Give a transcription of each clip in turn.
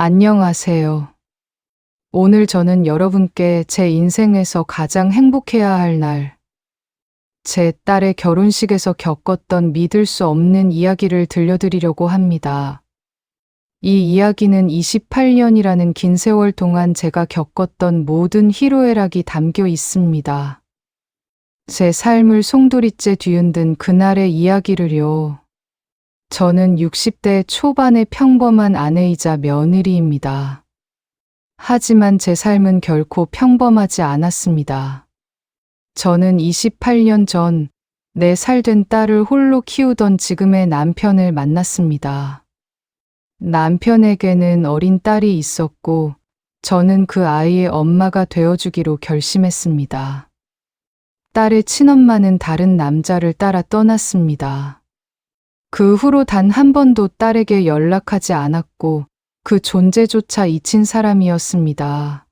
안녕하세요. 오늘 저는 여러분께 제 인생에서 가장 행복해야 할 날, 제 딸의 결혼식에서 겪었던 믿을 수 없는 이야기를 들려드리려고 합니다. 이 이야기는 28년이라는 긴 세월 동안 제가 겪었던 모든 희로애락이 담겨 있습니다. 제 삶을 송두리째 뒤흔든 그날의 이야기를요. 저는 60대 초반의 평범한 아내이자 며느리입니다. 하지만 제 삶은 결코 평범하지 않았습니다. 저는 28년 전 4살 된 딸을 홀로 키우던 지금의 남편을 만났습니다. 남편에게는 어린 딸이 있었고, 저는 그 아이의 엄마가 되어주기로 결심했습니다. 딸의 친엄마는 다른 남자를 따라 떠났습니다. 그 후로 단 한 번도 딸에게 연락하지 않았고 그 존재조차 잊힌 사람이었습니다.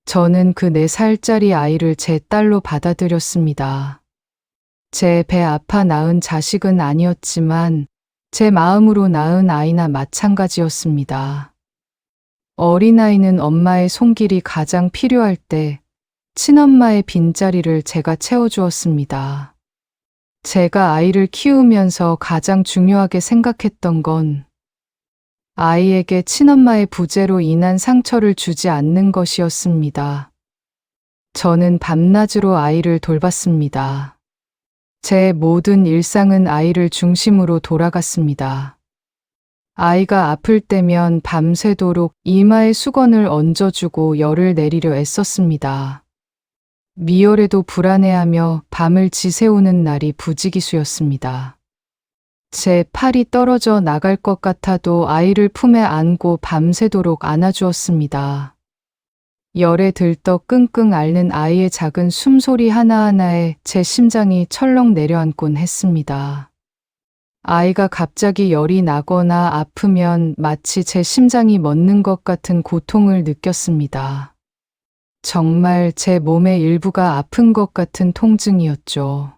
저는 그 4살짜리 아이를 제 딸로 받아들였습니다. 제 배 아파 낳은 자식은 아니었지만 제 마음으로 낳은 아이나 마찬가지였습니다. 어린아이는 엄마의 손길이 가장 필요할 때 친엄마의 빈자리를 제가 채워주었습니다. 제가 아이를 키우면서 가장 중요하게 생각했던 건 아이에게 친엄마의 부재로 인한 상처를 주지 않는 것이었습니다. 저는 밤낮으로 아이를 돌봤습니다. 제 모든 일상은 아이를 중심으로 돌아갔습니다. 아이가 아플 때면 밤새도록 이마에 수건을 얹어주고 열을 내리려 애썼습니다. 미열에도 불안해하며 밤을 지새우는 날이 부지기수였습니다. 제 팔이 떨어져 나갈 것 같아도 아이를 품에 안고 밤새도록 안아주었습니다. 열에 들떡 끙끙 앓는 아이의 작은 숨소리 하나하나에 제 심장이 철렁 내려앉곤 했습니다. 아이가 갑자기 열이 나거나 아프면 마치 제 심장이 멎는 것 같은 고통을 느꼈습니다. 정말 제 몸의 일부가 아픈 것 같은 통증이었죠.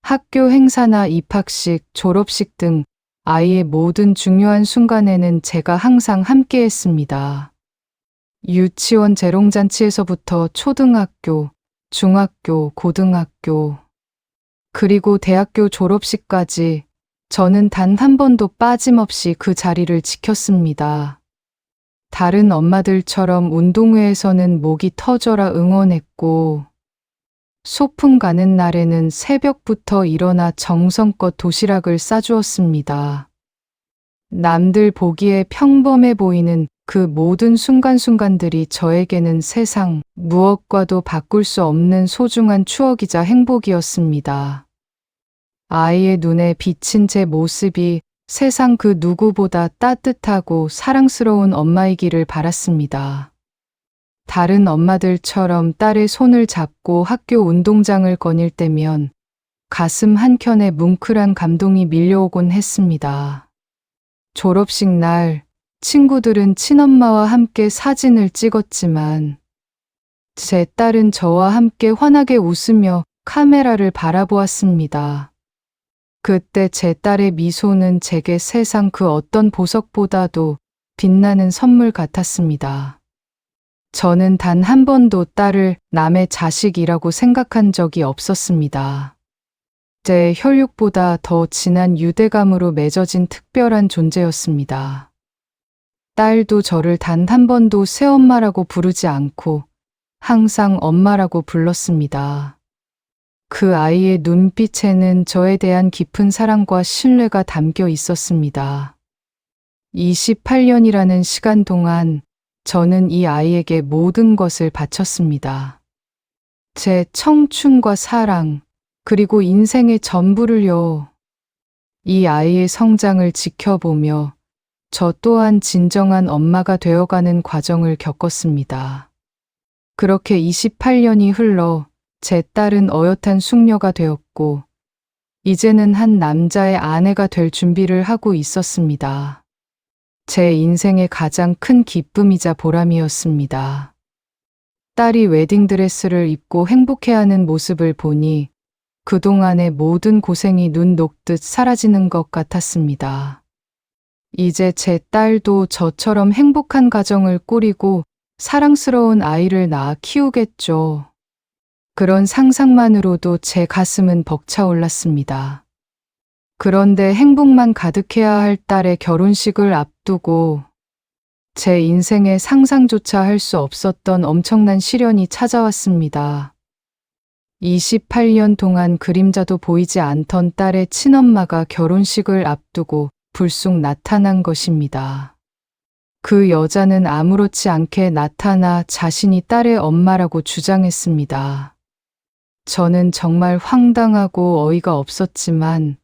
학교 행사나 입학식, 졸업식 등 아이의 모든 중요한 순간에는 제가 항상 함께 했습니다. 유치원 재롱잔치에서부터 초등학교, 중학교, 고등학교, 그리고 대학교 졸업식까지 저는 단 한 번도 빠짐없이 그 자리를 지켰습니다. 다른 엄마들처럼 운동회에서는 목이 터져라 응원했고, 소풍 가는 날에는 새벽부터 일어나 정성껏 도시락을 싸주었습니다. 남들 보기에 평범해 보이는 그 모든 순간순간들이 저에게는 세상 무엇과도 바꿀 수 없는 소중한 추억이자 행복이었습니다. 아이의 눈에 비친 제 모습이 세상 그 누구보다 따뜻하고 사랑스러운 엄마이기를 바랐습니다. 다른 엄마들처럼 딸의 손을 잡고 학교 운동장을 거닐 때면 가슴 한켠에 뭉클한 감동이 밀려오곤 했습니다. 졸업식 날 친구들은 친엄마와 함께 사진을 찍었지만 제 딸은 저와 함께 환하게 웃으며 카메라를 바라보았습니다. 그때 제 딸의 미소는 제게 세상 그 어떤 보석보다도 빛나는 선물 같았습니다. 저는 단 한 번도 딸을 남의 자식이라고 생각한 적이 없었습니다. 제 혈육보다 더 진한 유대감으로 맺어진 특별한 존재였습니다. 딸도 저를 단 한 번도 새엄마라고 부르지 않고 항상 엄마라고 불렀습니다. 그 아이의 눈빛에는 저에 대한 깊은 사랑과 신뢰가 담겨 있었습니다. 28년이라는 시간 동안 저는 이 아이에게 모든 것을 바쳤습니다. 제 청춘과 사랑, 그리고 인생의 전부를요. 이 아이의 성장을 지켜보며 저 또한 진정한 엄마가 되어가는 과정을 겪었습니다. 그렇게 28년이 흘러 제 딸은 어엿한 숙녀가 되었고, 이제는 한 남자의 아내가 될 준비를 하고 있었습니다. 제 인생의 가장 큰 기쁨이자 보람이었습니다. 딸이 웨딩드레스를 입고 행복해하는 모습을 보니 그동안의 모든 고생이 눈 녹듯 사라지는 것 같았습니다. 이제 제 딸도 저처럼 행복한 가정을 꾸리고 사랑스러운 아이를 낳아 키우겠죠. 그런 상상만으로도 제 가슴은 벅차올랐습니다. 그런데 행복만 가득해야 할 딸의 결혼식을 앞두고 제 인생에 상상조차 할 수 없었던 엄청난 시련이 찾아왔습니다. 28년 동안 그림자도 보이지 않던 딸의 친엄마가 결혼식을 앞두고 불쑥 나타난 것입니다. 그 여자는 아무렇지 않게 나타나 자신이 딸의 엄마라고 주장했습니다. 저는 정말 황당하고 어이가 없었지만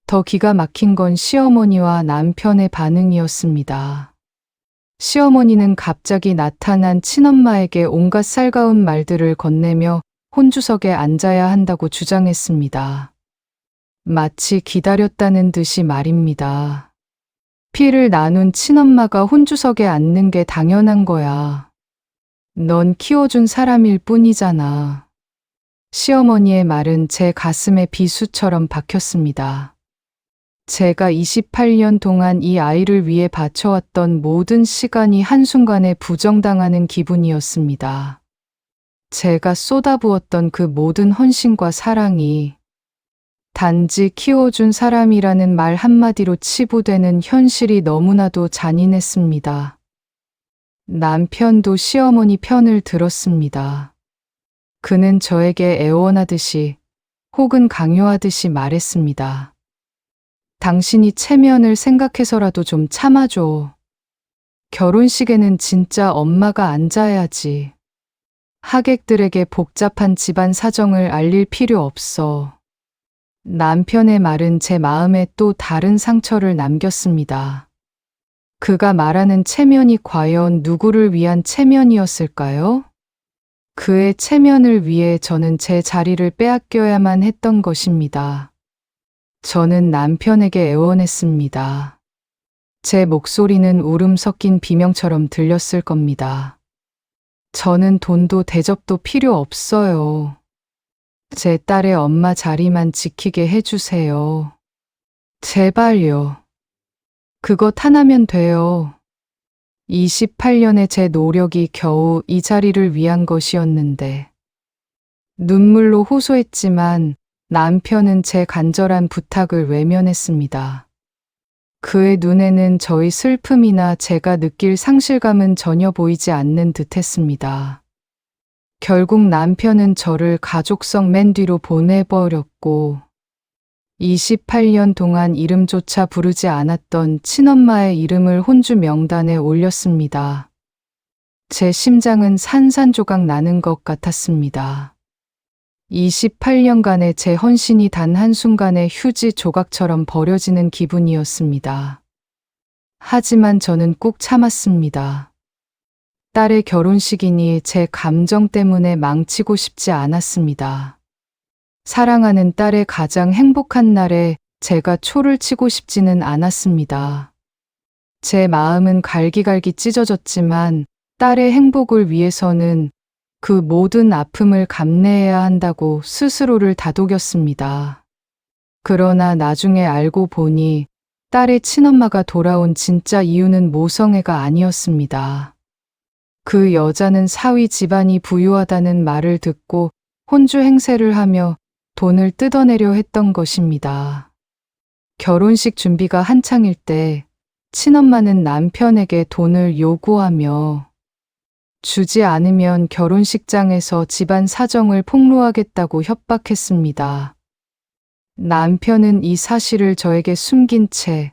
더 기가 막힌 건 시어머니와 남편의 반응이었습니다. 시어머니는 갑자기 나타난 친엄마에게 온갖 살가운 말들을 건네며 혼주석에 앉아야 한다고 주장했습니다. 마치 기다렸다는 듯이 말입니다. 피를 나눈 친엄마가 혼주석에 앉는 게 당연한 거야. 넌 키워준 사람일 뿐이잖아. 시어머니의 말은 제 가슴에 비수처럼 박혔습니다. 제가 28년 동안 이 아이를 위해 바쳐왔던 모든 시간이 한순간에 부정당하는 기분이었습니다. 제가 쏟아부었던 그 모든 헌신과 사랑이 단지 키워준 사람이라는 말 한마디로 치부되는 현실이 너무나도 잔인했습니다. 남편도 시어머니 편을 들었습니다. 그는 저에게 애원하듯이 혹은 강요하듯이 말했습니다. 당신이 체면을 생각해서라도 좀 참아줘. 결혼식에는 진짜 엄마가 앉아야지. 하객들에게 복잡한 집안 사정을 알릴 필요 없어. 남편의 말은 제 마음에 또 다른 상처를 남겼습니다. 그가 말하는 체면이 과연 누구를 위한 체면이었을까요? 그의 체면을 위해 저는 제 자리를 빼앗겨야만 했던 것입니다. 저는 남편에게 애원했습니다. 제 목소리는 울음 섞인 비명처럼 들렸을 겁니다. 저는 돈도 대접도 필요 없어요. 제 딸의 엄마 자리만 지키게 해주세요. 제발요. 그것 하나면 돼요. 28년의 제 노력이 겨우 이 자리를 위한 것이었는데. 눈물로 호소했지만 남편은 제 간절한 부탁을 외면했습니다. 그의 눈에는 저의 슬픔이나 제가 느낄 상실감은 전혀 보이지 않는 듯했습니다. 결국 남편은 저를 가족석 맨 뒤로 보내버렸고 28년 동안 이름조차 부르지 않았던 친엄마의 이름을 혼주 명단에 올렸습니다. 제 심장은 산산조각 나는 것 같았습니다. 28년간의 제 헌신이 단 한순간에 휴지 조각처럼 버려지는 기분이었습니다. 하지만 저는 꾹 참았습니다. 딸의 결혼식이니 제 감정 때문에 망치고 싶지 않았습니다. 사랑하는 딸의 가장 행복한 날에 제가 초를 치고 싶지는 않았습니다. 제 마음은 갈기갈기 찢어졌지만 딸의 행복을 위해서는 그 모든 아픔을 감내해야 한다고 스스로를 다독였습니다. 그러나 나중에 알고 보니 딸의 친엄마가 돌아온 진짜 이유는 모성애가 아니었습니다. 그 여자는 사위 집안이 부유하다는 말을 듣고 혼주 행세를 하며 돈을 뜯어내려 했던 것입니다. 결혼식 준비가 한창일 때 친엄마는 남편에게 돈을 요구하며 주지 않으면 결혼식장에서 집안 사정을 폭로하겠다고 협박했습니다. 남편은 이 사실을 저에게 숨긴 채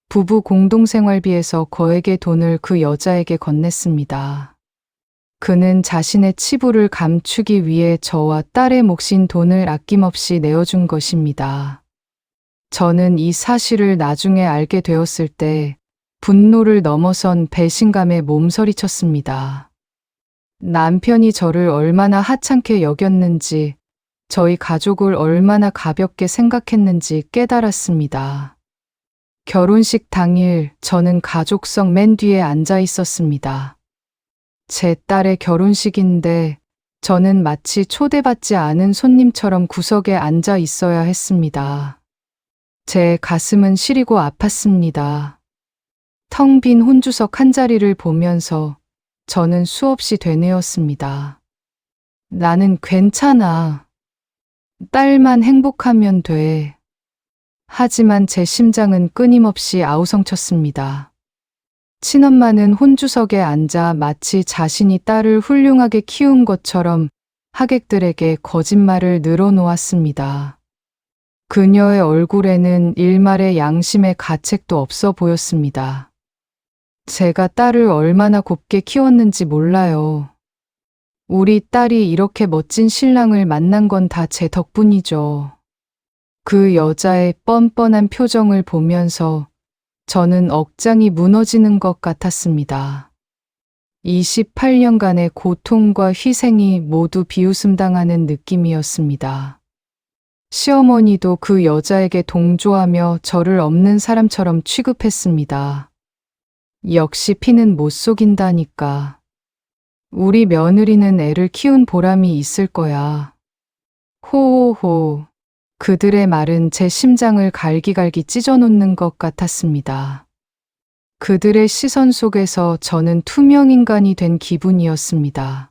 부부 공동생활비에서 거액의 돈을 그 여자에게 건넸습니다. 그는 자신의 치부를 감추기 위해 저와 딸의 몫인 돈을 아낌없이 내어준 것입니다. 저는 이 사실을 나중에 알게 되었을 때 분노를 넘어선 배신감에 몸서리쳤습니다. 남편이 저를 얼마나 하찮게 여겼는지, 저희 가족을 얼마나 가볍게 생각했는지 깨달았습니다. 결혼식 당일 저는 가족석 맨 뒤에 앉아 있었습니다. 제 딸의 결혼식인데 저는 마치 초대받지 않은 손님처럼 구석에 앉아 있어야 했습니다. 제 가슴은 시리고 아팠습니다. 텅 빈 혼주석 한 자리를 보면서 저는 수없이 되뇌었습니다. 나는 괜찮아. 딸만 행복하면 돼. 하지만 제 심장은 끊임없이 아우성쳤습니다. 친엄마는 혼주석에 앉아 마치 자신이 딸을 훌륭하게 키운 것처럼 하객들에게 거짓말을 늘어놓았습니다. 그녀의 얼굴에는 일말의 양심의 가책도 없어 보였습니다. 제가 딸을 얼마나 곱게 키웠는지 몰라요. 우리 딸이 이렇게 멋진 신랑을 만난 건 다 제 덕분이죠. 그 여자의 뻔뻔한 표정을 보면서 저는 억장이 무너지는 것 같았습니다. 28년간의 고통과 희생이 모두 비웃음당하는 느낌이었습니다. 시어머니도 그 여자에게 동조하며 저를 없는 사람처럼 취급했습니다. 역시 피는 못 속인다니까. 우리 며느리는 애를 키운 보람이 있을 거야. 호호호. 그들의 말은 제 심장을 갈기갈기 찢어놓는 것 같았습니다. 그들의 시선 속에서 저는 투명인간이 된 기분이었습니다.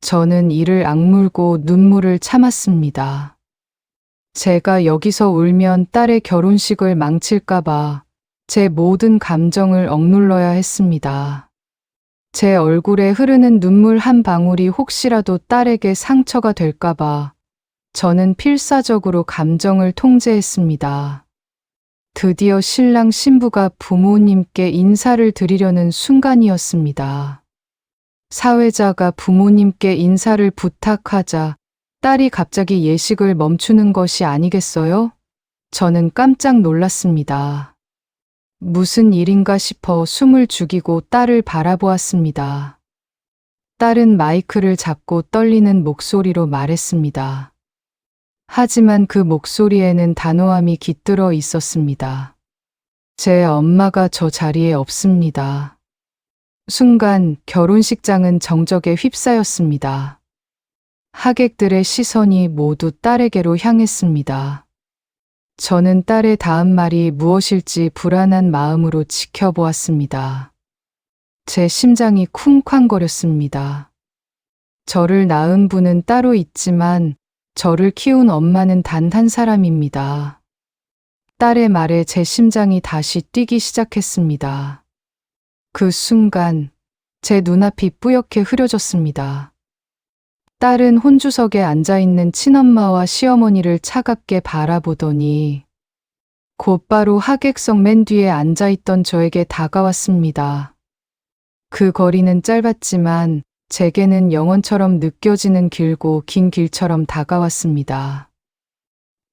저는 이를 악물고 눈물을 참았습니다. 제가 여기서 울면 딸의 결혼식을 망칠까봐 제 모든 감정을 억눌러야 했습니다. 제 얼굴에 흐르는 눈물 한 방울이 혹시라도 딸에게 상처가 될까봐 저는 필사적으로 감정을 통제했습니다. 드디어 신랑 신부가 부모님께 인사를 드리려는 순간이었습니다. 사회자가 부모님께 인사를 부탁하자 딸이 갑자기 예식을 멈추는 것이 아니겠어요? 저는 깜짝 놀랐습니다. 무슨 일인가 싶어 숨을 죽이고 딸을 바라보았습니다. 딸은 마이크를 잡고 떨리는 목소리로 말했습니다. 하지만 그 목소리에는 단호함이 깃들어 있었습니다. 제 엄마가 저 자리에 없습니다. 순간 결혼식장은 정적에 휩싸였습니다. 하객들의 시선이 모두 딸에게로 향했습니다. 저는 딸의 다음 말이 무엇일지 불안한 마음으로 지켜보았습니다. 제 심장이 쿵쾅거렸습니다. 저를 낳은 분은 따로 있지만 저를 키운 엄마는 단 한 사람입니다. 딸의 말에 제 심장이 다시 뛰기 시작했습니다. 그 순간 제 눈앞이 뿌옇게 흐려졌습니다. 딸은 혼주석에 앉아있는 친엄마와 시어머니를 차갑게 바라보더니 곧바로 하객석 맨 뒤에 앉아있던 저에게 다가왔습니다. 그 거리는 짧았지만 제게는 영원처럼 느껴지는 길고 긴 길처럼 다가왔습니다.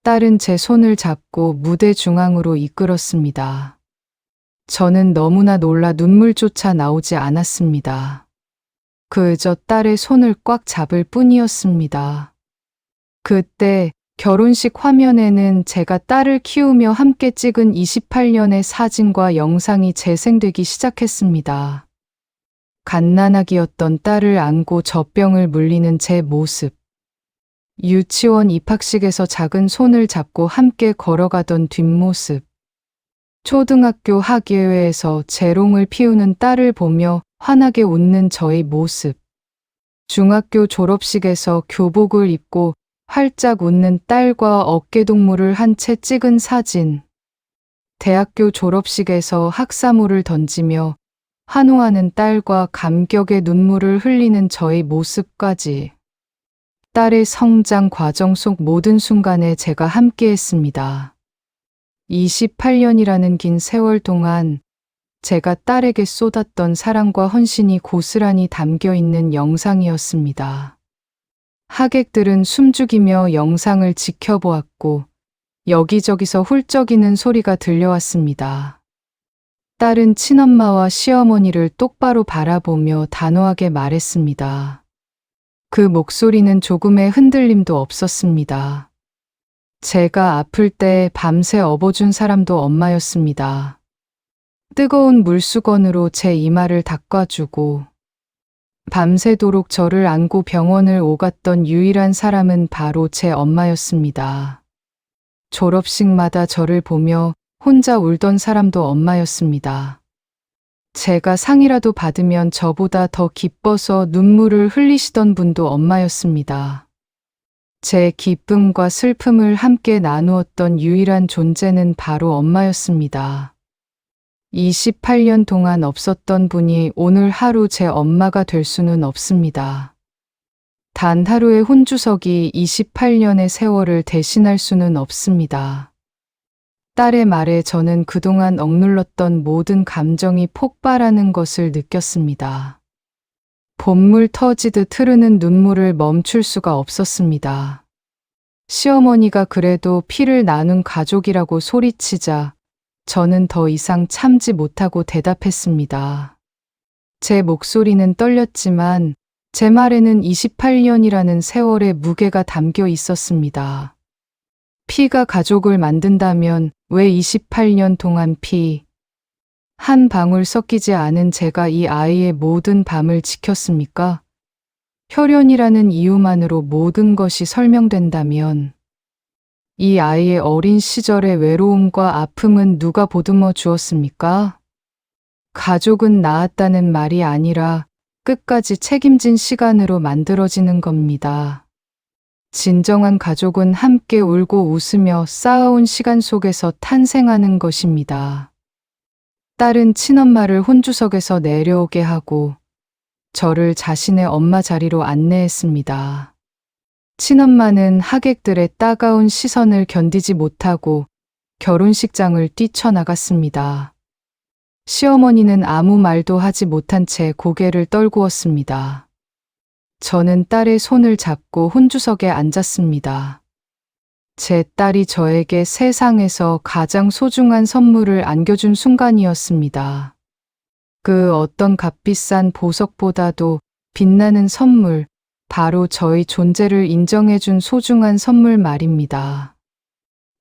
딸은 제 손을 잡고 무대 중앙으로 이끌었습니다. 저는 너무나 놀라 눈물조차 나오지 않았습니다. 그저 딸의 손을 꽉 잡을 뿐이었습니다. 그때 결혼식 화면에는 제가 딸을 키우며 함께 찍은 28년의 사진과 영상이 재생되기 시작했습니다. 갓난아기였던 딸을 안고 젖병을 물리는 제 모습. 유치원 입학식에서 작은 손을 잡고 함께 걸어가던 뒷모습. 초등학교 학예회에서 재롱을 피우는 딸을 보며 환하게 웃는 저의 모습. 중학교 졸업식에서 교복을 입고 활짝 웃는 딸과 어깨동무를 한 채 찍은 사진. 대학교 졸업식에서 학사모를 던지며 환호하는 딸과 감격의 눈물을 흘리는 저의 모습까지. 딸의 성장 과정 속 모든 순간에 제가 함께했습니다. 28년이라는 긴 세월 동안 제가 딸에게 쏟았던 사랑과 헌신이 고스란히 담겨 있는 영상이었습니다. 하객들은 숨죽이며 영상을 지켜보았고 여기저기서 훌쩍이는 소리가 들려왔습니다. 딸은 친엄마와 시어머니를 똑바로 바라보며 단호하게 말했습니다. 그 목소리는 조금의 흔들림도 없었습니다. 제가 아플 때 밤새 업어준 사람도 엄마였습니다. 뜨거운 물수건으로 제 이마를 닦아주고 밤새도록 저를 안고 병원을 오갔던 유일한 사람은 바로 제 엄마였습니다. 졸업식마다 저를 보며 혼자 울던 사람도 엄마였습니다. 제가 상이라도 받으면 저보다 더 기뻐서 눈물을 흘리시던 분도 엄마였습니다. 제 기쁨과 슬픔을 함께 나누었던 유일한 존재는 바로 엄마였습니다. 28년 동안 없었던 분이 오늘 하루 제 엄마가 될 수는 없습니다. 단 하루의 혼주석이 28년의 세월을 대신할 수는 없습니다. 딸의 말에 저는 그동안 억눌렀던 모든 감정이 폭발하는 것을 느꼈습니다. 봇물 터지듯 흐르는 눈물을 멈출 수가 없었습니다. 시어머니가 그래도 피를 나눈 가족이라고 소리치자 저는 더 이상 참지 못하고 대답했습니다. 제 목소리는 떨렸지만 제 말에는 28년이라는 세월의 무게가 담겨 있었습니다. 피가 가족을 만든다면 왜 28년 동안 피 한 방울 섞이지 않은 제가 이 아이의 모든 밤을 지켰습니까? 혈연이라는 이유만으로 모든 것이 설명된다면 이 아이의 어린 시절의 외로움과 아픔은 누가 보듬어 주었습니까? 가족은 낳았다는 말이 아니라 끝까지 책임진 시간으로 만들어지는 겁니다. 진정한 가족은 함께 울고 웃으며 쌓아온 시간 속에서 탄생하는 것입니다. 딸은 친엄마를 혼주석에서 내려오게 하고 저를 자신의 엄마 자리로 안내했습니다. 친엄마는 하객들의 따가운 시선을 견디지 못하고 결혼식장을 뛰쳐나갔습니다. 시어머니는 아무 말도 하지 못한 채 고개를 떨구었습니다. 저는 딸의 손을 잡고 혼주석에 앉았습니다. 제 딸이 저에게 세상에서 가장 소중한 선물을 안겨준 순간이었습니다. 그 어떤 값비싼 보석보다도 빛나는 선물, 바로 저의 존재를 인정해준 소중한 선물 말입니다.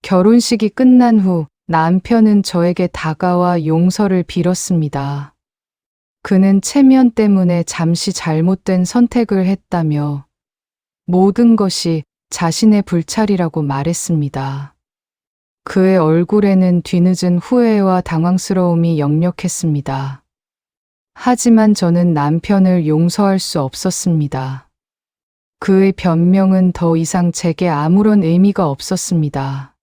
결혼식이 끝난 후 남편은 저에게 다가와 용서를 빌었습니다. 그는 체면 때문에 잠시 잘못된 선택을 했다며 모든 것이 자신의 불찰이라고 말했습니다. 그의 얼굴에는 뒤늦은 후회와 당황스러움이 역력했습니다. 하지만 저는 남편을 용서할 수 없었습니다. 그의 변명은 더 이상 제게 아무런 의미가 없었습니다.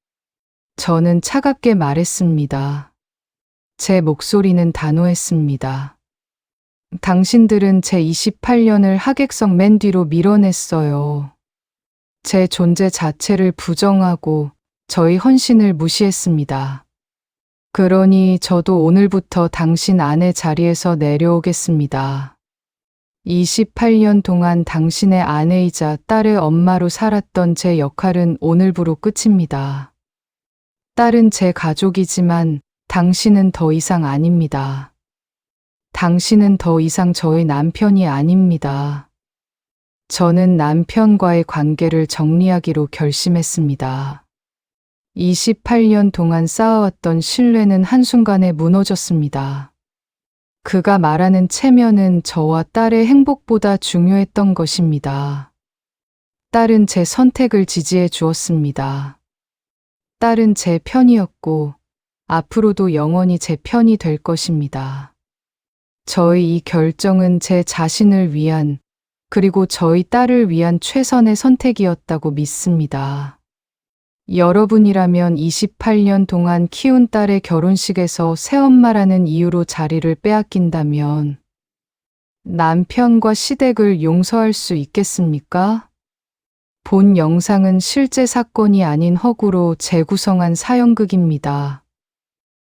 저는 차갑게 말했습니다. 제 목소리는 단호했습니다. 당신들은 제 28년을 하객석 맨 뒤로 밀어냈어요. 제 존재 자체를 부정하고 저희 헌신을 무시했습니다. 그러니 저도 오늘부터 당신 아내 자리에서 내려오겠습니다. 28년 동안 당신의 아내이자 딸의 엄마로 살았던 제 역할은 오늘부로 끝입니다. 딸은 제 가족이지만 당신은 더 이상 아닙니다. 당신은 더 이상 저의 남편이 아닙니다. 저는 남편과의 관계를 정리하기로 결심했습니다. 28년 동안 쌓아왔던 신뢰는 한순간에 무너졌습니다. 그가 말하는 체면은 저와 딸의 행복보다 중요했던 것입니다. 딸은 제 선택을 지지해 주었습니다. 딸은 제 편이었고 앞으로도 영원히 제 편이 될 것입니다. 저의 이 결정은 제 자신을 위한 그리고 저희 딸을 위한 최선의 선택이었다고 믿습니다. 여러분이라면 28년 동안 키운 딸의 결혼식에서 새엄마라는 이유로 자리를 빼앗긴다면 남편과 시댁을 용서할 수 있겠습니까? 본 영상은 실제 사건이 아닌 허구로 재구성한 사연극입니다.